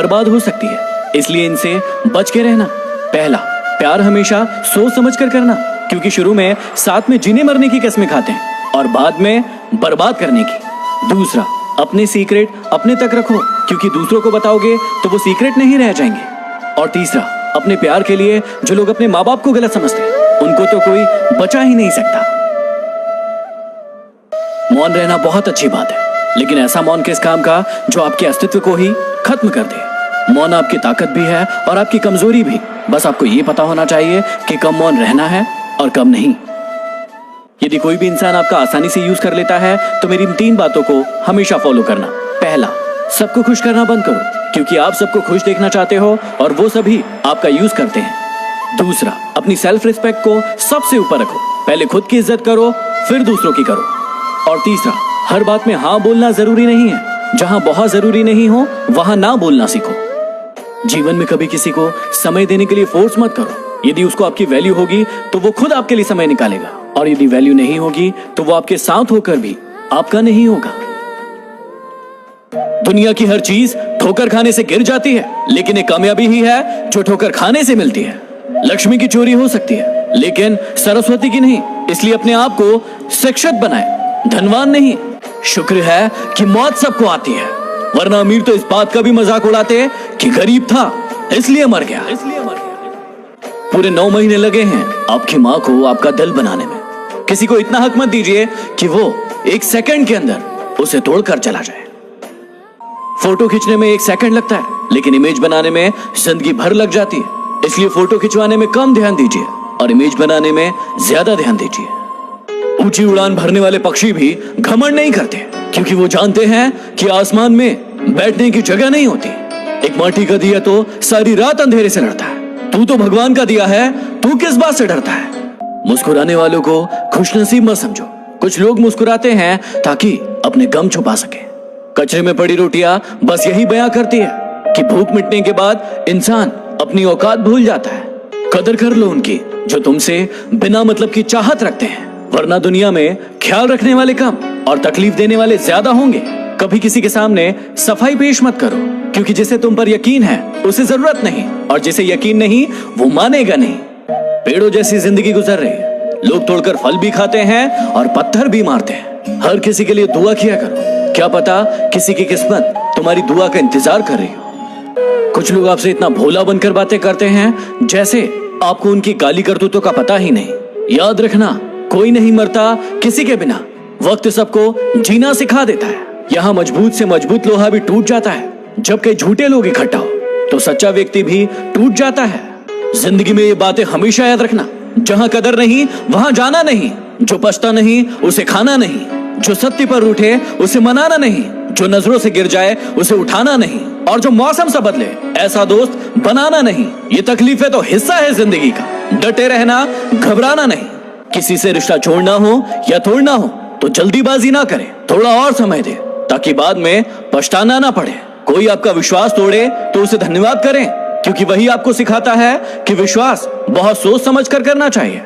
बर्बाद हो सकती है, इसलिए इनसे बच के रहना। पहला, प्यार हमेशा सोच समझ कर करना, क्योंकि शुरू में साथ में जीने मरने की कसमें खाते हैं और बाद में बर्बाद करने की। दूसरा, अपने सीक्रेट अपने तक रखो, क्योंकि दूसरों को बताओगे तो वो सीक्रेट नहीं रह जाएंगे। और तीसरा, अपने प्यार के लिए जो लोग अपने माँ बाप को गलत समझते हैं उनको तो कोई बचा ही नहीं सकता। मौन रहना बहुत अच्छी बात है, लेकिन ऐसा मौन किस काम का जो आपके अस्तित्व को ही खत्म कर दे। मौन आपकी ताकत भी है और आपकी कमजोरी भी, बस आपको ये पता होना चाहिए कि कब मौन रहना है और कब नहीं। यदि कोई भी इंसान आपका आसानी से यूज कर लेता है तो मेरी इन 3 बातों को हमेशा फॉलो करना। पहला, सबको खुश करना बंद करो, क्योंकि आप सबको खुश देखना चाहते हो और वो सभी आपका यूज करते हैं। दूसरा, अपनी सेल्फ रिस्पेक्ट को सबसे ऊपर रखो, पहले खुद की इज्जत करो फिर दूसरों की करो। और तीसरा, हर बात में हाँ बोलना जरूरी नहीं है, जहां बहुत जरूरी नहीं हो वहां ना बोलना सीखो। जीवन में कभी किसी को समय देने के लिए फोर्स मत करो। यदि उसको आपकी वैल्यू होगी तो वो खुद आपके लिए समय निकालेगा, और यदि वैल्यू नहीं होगी तो वो आपके साथ होकर भी आपका नहीं होगा। दुनिया की हर चीज ठोकर खाने से गिर जाती है, लेकिन एक कामयाबी ही है जो ठोकर खाने से मिलती है। लक्ष्मी की चोरी हो सकती है लेकिन सरस्वती की नहीं, इसलिए अपने आप को शिक्षित बनाए, धनवान नहीं। शुक्र है कि मौत सबको आती है, वरना अमीर तो इस बात का भी मजाक उड़ाते कि गरीब था इसलिए मर गया। पूरे 9 महीने लगे हैं आपकी माँ को आपका दिल बनाने में। किसी को इतना हक मत दीजिए कि वो 1 सेकंड के अंदर उसे तोड़कर चला जाए। फोटो खींचने में 1 सेकंड लगता है, लेकिन इमेज बनाने में जिंदगी भर लग जाती है। इसलिए फोटो खिंचवाने में कम ध्यान दीजिए और इमेज बनाने में ज्यादा ध्यान दीजिए। ऊंची उड़ान भरने वाले पक्षी भी घमंड नहीं करते, क्योंकि वो जानते हैं कि आसमान में बैठने की जगह नहीं होती। एक माटी का दिया तो सारी रात अंधेरे से लड़ता है, तू तो भगवान का दिया है, तू किस बात से डरता है। मुस्कुराने वालों को खुशनसीब मत समझो। कुछ लोग मुस्कुराते हैं ताकि अपने गम छुपा सके। कचरे में पड़ी रोटियां बस यही बयां करती है कि भूख मिटने के बाद इंसान अपनी औकात भूल जाता है। कदर कर लो उनकी जो तुमसे बिना मतलब की चाहत रखते हैं, वरना दुनिया में ख्याल रखने वाले कम और तकलीफ देने वाले ज्यादा होंगे। कभी किसी के सामने सफाई पेश मत करो, क्योंकि जिसे तुम पर यकीन है उसे जरूरत नहीं, और जिसे यकीन नहीं वो मानेगा नहीं। पेड़ों जैसी जिंदगी गुजर रही है, लोग तोड़कर फल भी खाते हैं और पत्थर भी मारते हैं। हर किसी के लिए दुआ किया करो, क्या पता किसी की किस्मत तुम्हारी दुआ का इंतजार कर रही हो। कुछ लोग आपसे इतना भोला बनकर बातें करते हैं जैसे आपको उनकी काली करतूतों का पता ही नहीं। याद रखना, कोई नहीं मरता किसी के बिना। वक्त सबको जीना सिखा देता है। यहाँ मजबूत से मजबूत लोहा भी टूट जाता है। जब कई झूठे लोग इकट्ठा हो तो सच्चा व्यक्ति भी टूट जाता है। जिंदगी में ये बातें हमेशा याद रखना, जहां कदर नहीं वहां जाना नहीं, जो पछता नहीं उसे खाना नहीं, जो सत्य पर उठे उसे मनाना नहीं, जो नजरों से गिर जाए उसे उठाना नहीं, और जो मौसम से बदले ऐसा दोस्त बनाना नहीं। ये तकलीफें तो हिस्सा है जिंदगी का, डटे रहना, घबराना नहीं। किसी से रिश्ता छोड़ना हो या तोड़ना हो तो जल्दीबाजी ना करें, थोड़ा और समय दे ताकि बाद में पछताना ना पड़े। कोई आपका विश्वास तोड़े तो उसे धन्यवाद करें, क्योंकि वही आपको सिखाता है कि विश्वास बहुत सोच समझ कर करना चाहिए।